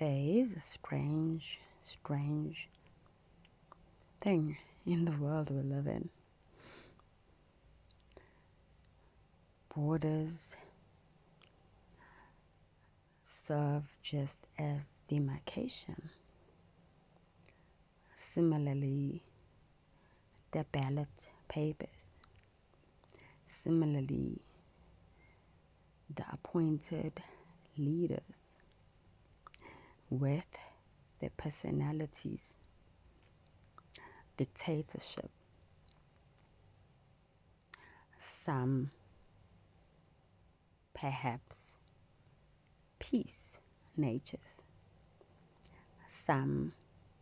There is a strange, strange thing in the world we live in. Borders serve just as demarcation. Similarly, the ballot papers. Similarly, the appointed leaders with their personalities, dictatorship. Some perhaps peace natures. Some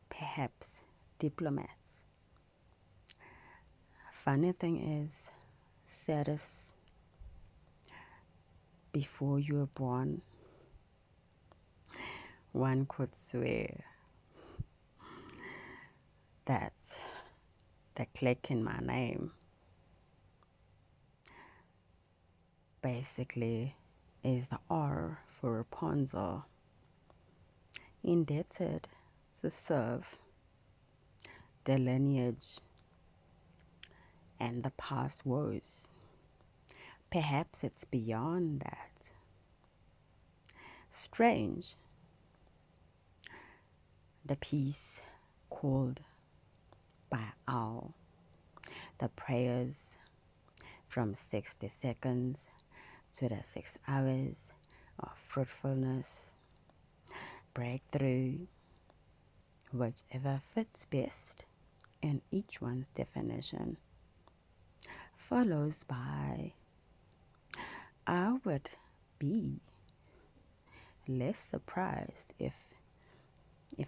perhaps diplomats. Funny thing is, saddest before you were born, one could swear that the click in my name basically is the R for Rapunzel, indebted to serve the lineage and the past woes. Perhaps it's beyond that. Strange, the piece called by Owl, the prayers from 60 seconds to the 6 hours of fruitfulness, breakthrough, whichever fits best in each one's definition, follows by I would be less surprised if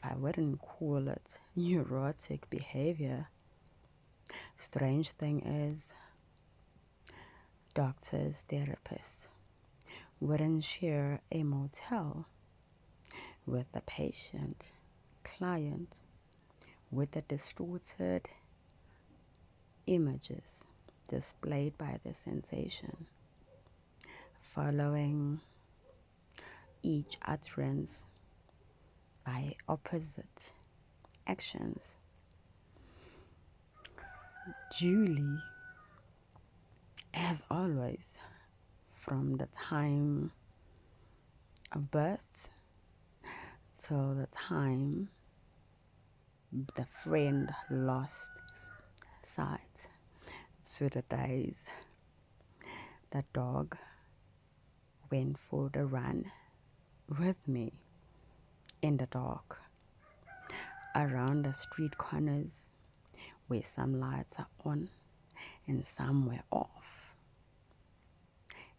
I wouldn't call it neurotic behavior. Strange thing is, doctors, therapists wouldn't share a motel with the patient, client, with the distorted images displayed by the sensation, following each utterance by opposite actions. Julie, as always, from the time of birth till the time the friend lost sight, to the days the dog went for the run with me in the dark around the street corners where some lights are on and some were off.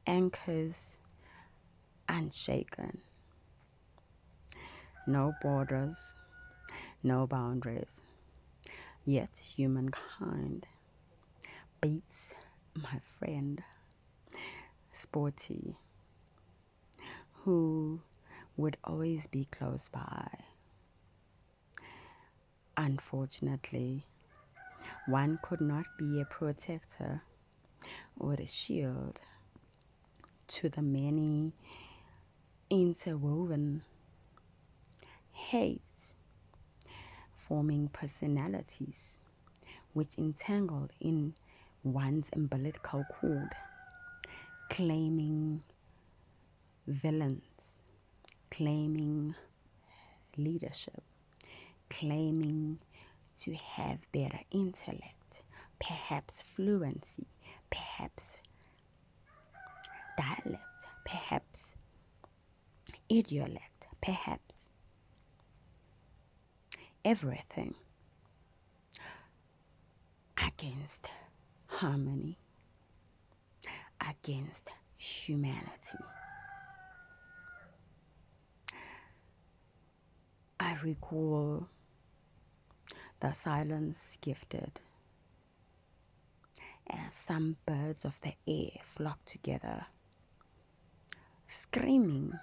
Anchors unshaken. No borders, no boundaries. Yet humankind beats my friend, Sporty, who would always be close by. Unfortunately, one could not be a protector or a shield to the many interwoven hate forming personalities which entangled in one's umbilical cord, claiming villains, claiming leadership, claiming to have better intellect, perhaps fluency, perhaps dialect, perhaps idiolect, perhaps everything against harmony, against humanity. I recall the silence gifted as some birds of the air flock together, screaming,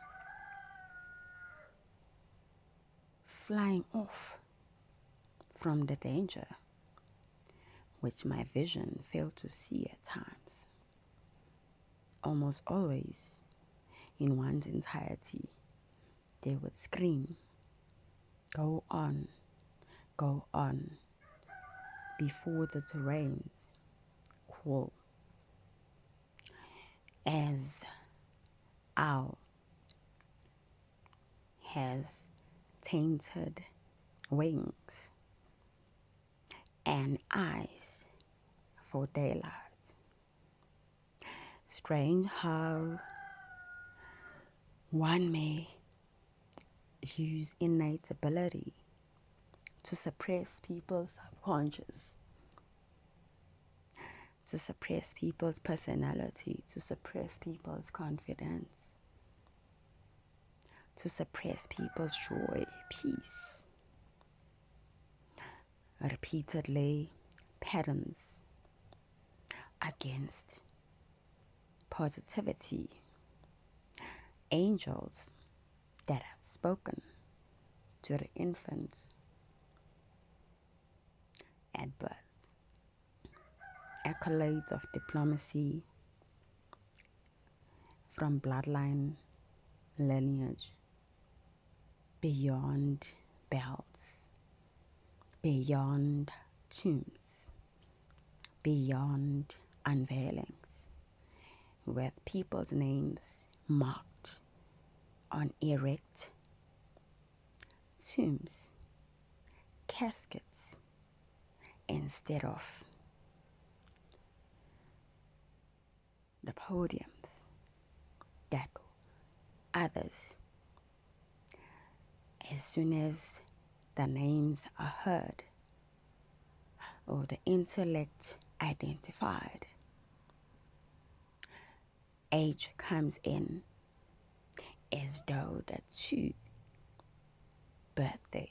flying off from the danger which my vision failed to see at times. Almost always, in one's entirety, they would scream Go on, go on, before the terrains cool, as owl has tainted wings and eyes for daylight. Strange how one may use innate ability to suppress people's subconscious, to suppress people's personality, to suppress people's confidence, to suppress people's joy, peace. Repeatedly patterns against positivity. Angels that have spoken to the infant at birth. Accolades of diplomacy from bloodline lineage, beyond belts, beyond tombs, beyond unveilings, with people's names marked on erect tombs, caskets, instead of the podiums that others, as soon as the names are heard or the intellect identified, age comes in as though the true birthday.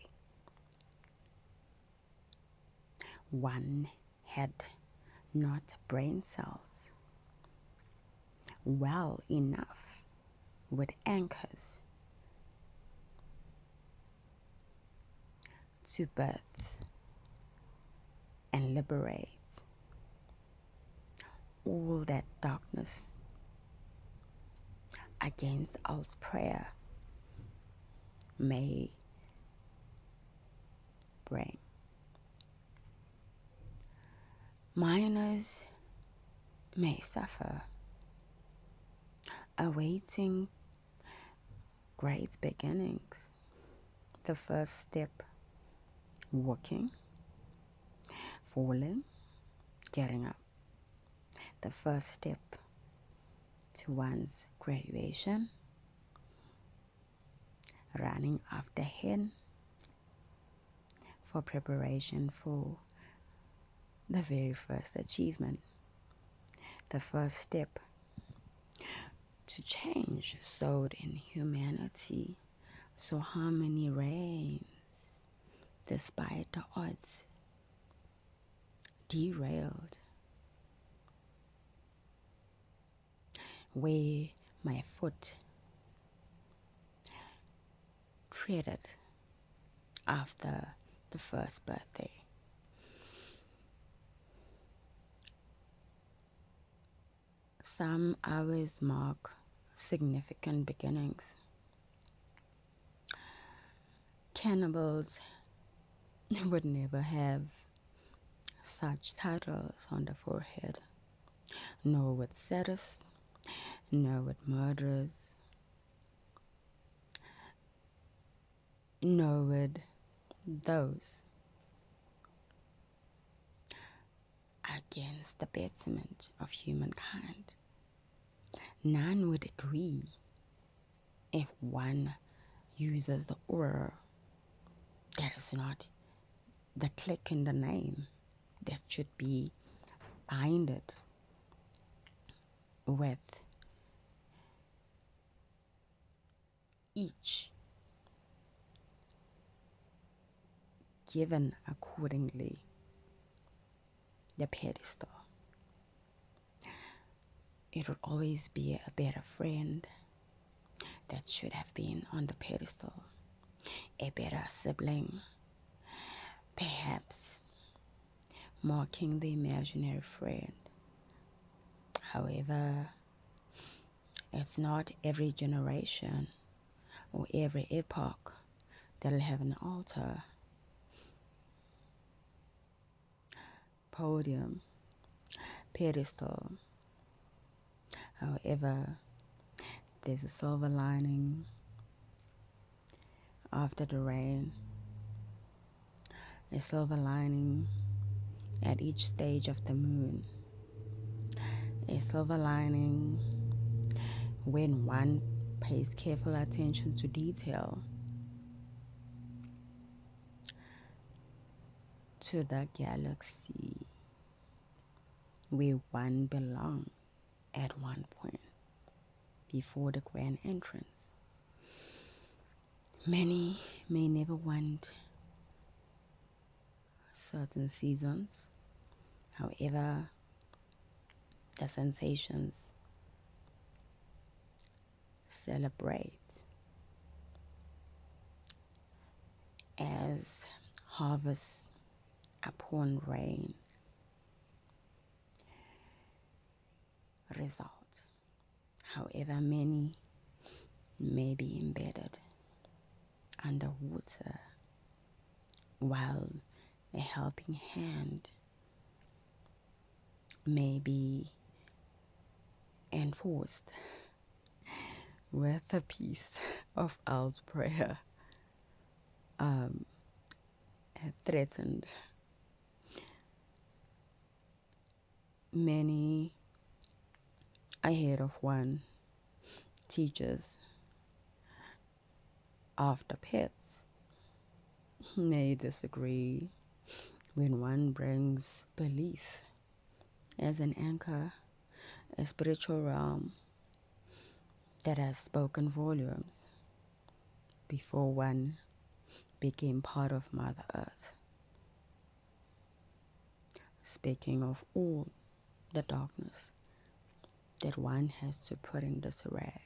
One had not brain cells well enough with anchors to birth and liberate all that darkness against us prayer may bring. Minors may suffer, awaiting great beginnings. The first step, walking, falling, getting up. The first step to one's graduation, running after hen for preparation for the very first achievement. The first step to change sowed in humanity, so harmony reigns despite the odds. Derailed, where my foot treaded after the first birthday. Some hours mark significant beginnings. Cannibals would never have such titles on the forehead, nor with sadists, nor with murderers, nor with those against the betterment of humankind. None would agree if one uses the aura that is not the click in the name that should be binded with each given accordingly the pedestal. It would always be a better friend that should have been on the pedestal, a better sibling, perhaps mocking the imaginary friend. However, it's not every generation or every epoch that'll have an altar, podium, pedestal. However, there's a silver lining after the rain, a silver lining at each stage of the moon, a silver lining when one pays careful attention to detail, to the galaxy where one belonged at one point before the grand entrance. Many may never want certain seasons. However, the sensations celebrate as harvest upon rain result. However, many may be embedded underwater while a helping hand may be enforced with a piece of owl's prayer threatened. Many ahead of one teachers of the pets may disagree when one brings belief as an anchor, a spiritual realm that has spoken volumes before one became part of Mother Earth. Speaking of all the darkness that one has to put in this array,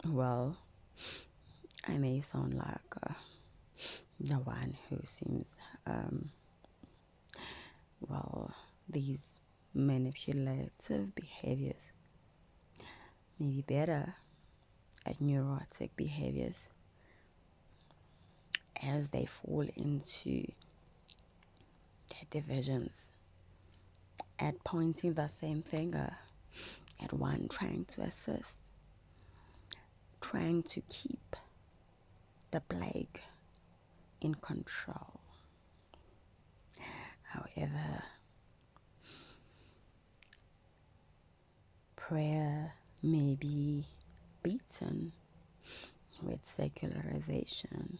well, I may sound like the one who seems, these manipulative behaviors may be better at neurotic behaviors as they fall into their divisions, at pointing the same finger at one trying to assist, trying to keep the plague in control. However, prayer may be beaten with secularization,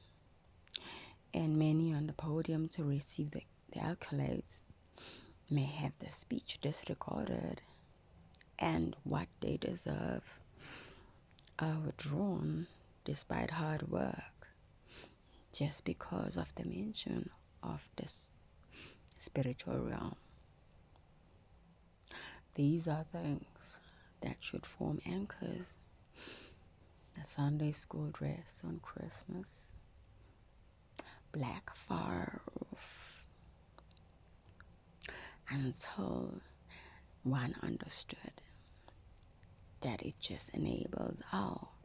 and many on the podium to receive the accolades may have their speech disregarded and what they deserve are withdrawn despite hard work, just because of the mention of this spiritual realm. These are things that should form anchors. The Sunday school dress on Christmas, black fur, until one understood that it just enables all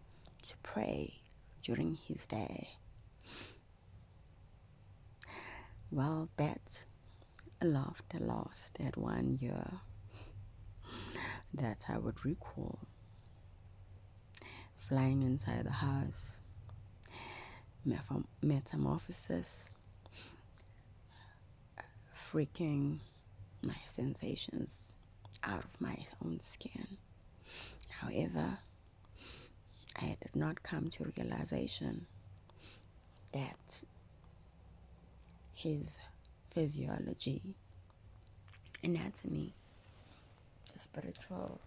to pray during his day. Well, Bet laughed lost at 1 year that I would recall. Flying inside the house, metamorphosis, freaking my sensations out of my own skin. However, I did not come to realization that his physiology, anatomy, the spiritual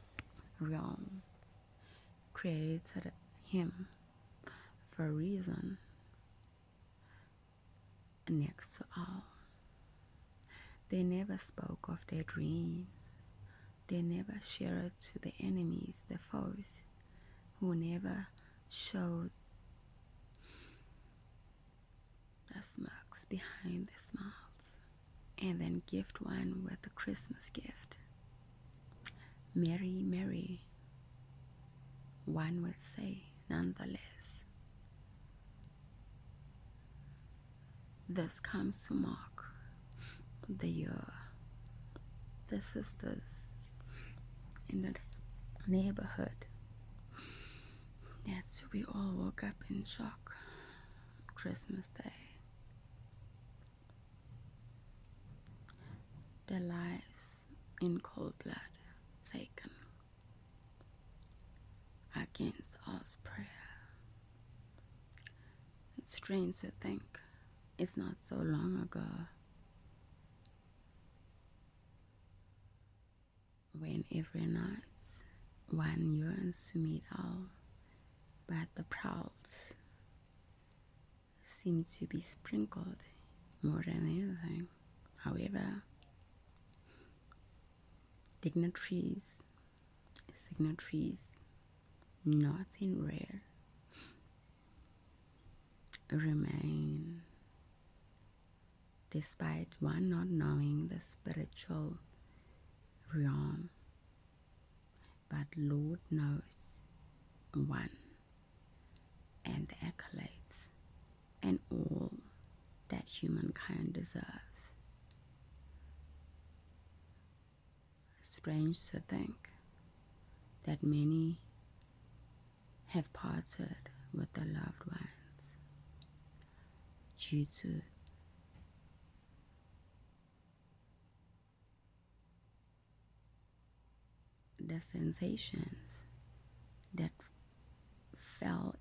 realm created him for a reason. Next to all, they never spoke of their dreams. They never shared to the enemies, the foes, who never showed the smirks behind their smiles, and then gift one with a Christmas gift. Merry, merry, one would say nonetheless. this comes to mark the year the sisters in the neighborhood that we all woke up in shock on Christmas Day. Their lives in cold blood taken against God's prayer. It's strange to think it's not so long ago when every night one yearns to meet all, but the prowls seem to be sprinkled more than anything. However, dignitaries, signatories, not in red, remain, despite one not knowing the spiritual realm, but Lord knows one, and the accolades and all that humankind deserves. Strange to think that many have parted with their loved ones due to the sensations that fell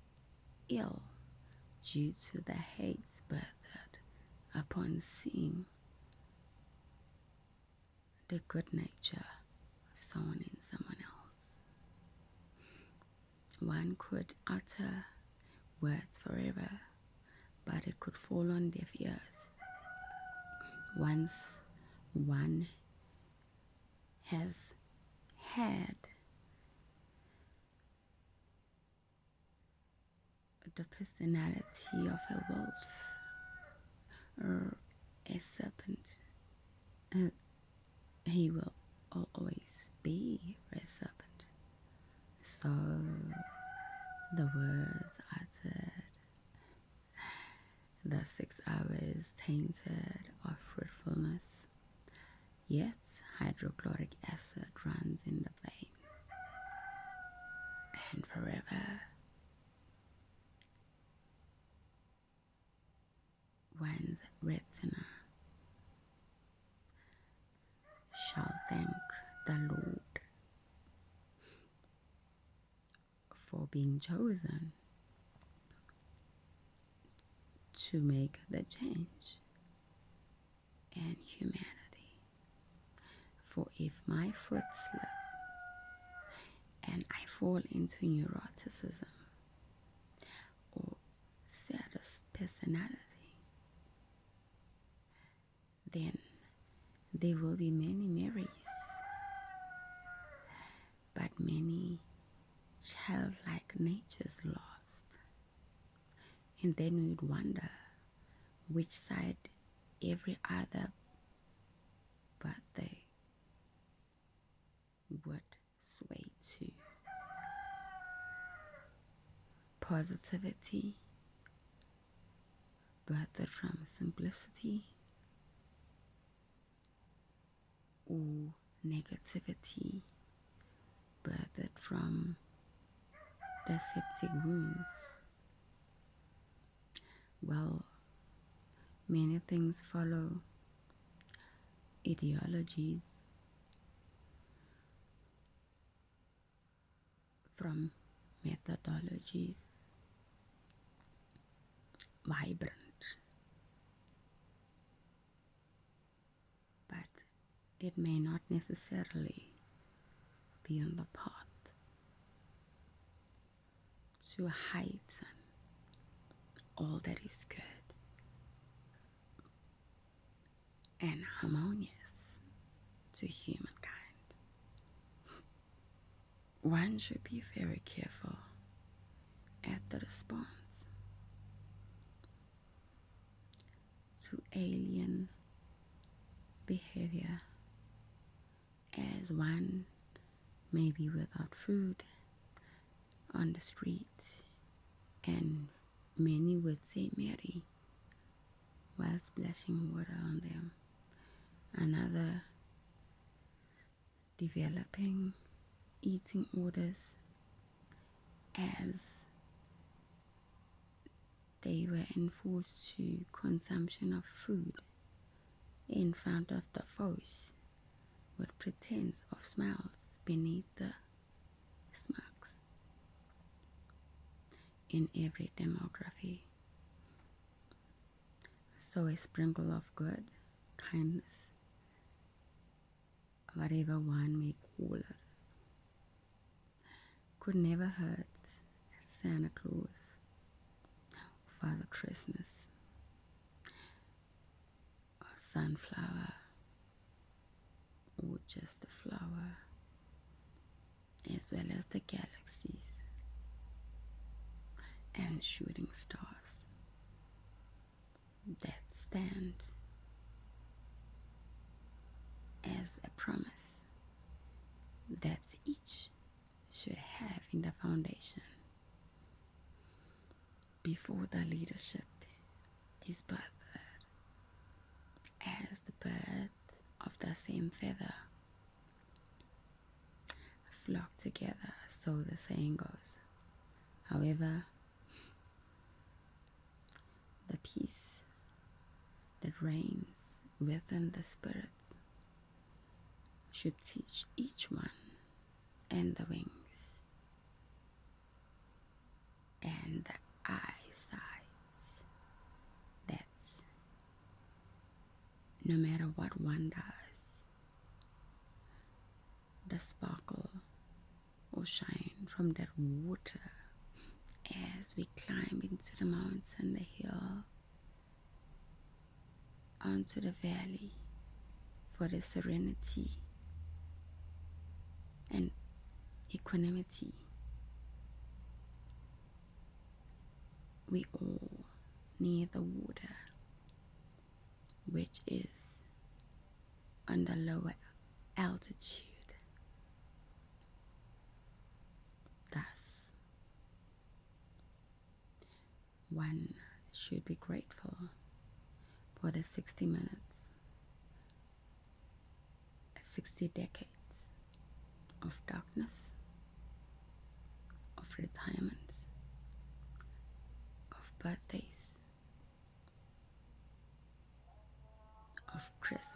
ill due to the hate birthed upon seeing the good nature sown in someone else. One could utter words forever, but it could fall on deaf ears. Once one has had the personality of a wolf or a serpent, he will always be a serpent. So the words uttered, the 6 hours tainted of fruitfulness, yet hydrochloric acid runs in the veins, and forever one's retina shall thank the Lord for being chosen to make the change in humanity. For if my foot slip and I fall into neuroticism or saddest personality, then there will be many Marys, but many childlike natures lost. And then we'd wonder which side every other birthday would sway to. Positivity birthed from simplicity, or negativity birthed from the septic wounds. Well, many things follow ideologies from methodologies, vibrant, but it may not necessarily be on the path to heighten all that is good and harmonious to humankind. One should be very careful at the response to alien behavior, as one may be without food on the street, and many would say, Mary, while splashing water on them. Another developing eating orders as they were enforced to consumption of food in front of the foes with pretense of smiles beneath the smirks. In every demography, so a sprinkle of good, kindness, whatever one may call it, could never hurt Santa Claus, Father Christmas, or sunflower, or just the flower, as well as the galaxies and shooting stars that stand as a promise that each should have in the foundation before the leadership is birthed, as the birds of the same feather flock together, so the saying goes. However, the peace that reigns within the spirits should teach each one and the wings and the eyesights that no matter what one does, the sparkle or shine from that water as we climb into the mountain, the hill, onto the valley for the serenity and equanimity. We all need the water, which is on the lower altitude. Thus, one should be grateful for the 60 minutes, 60 decades of darkness, of retirement, of birthdays, of Christmas,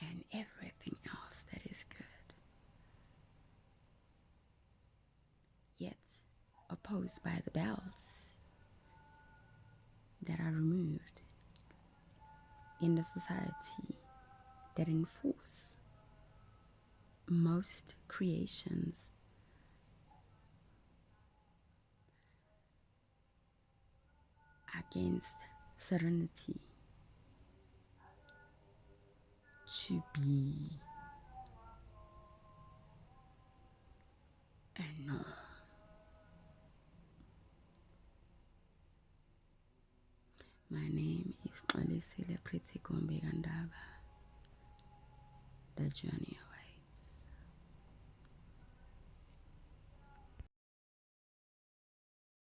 and everything else that is good. Yet opposed by the bells that are removed in the society that enforce most creations against serenity to be a norm. My name is Xalisile Pretty Gombe Gandaba. The journey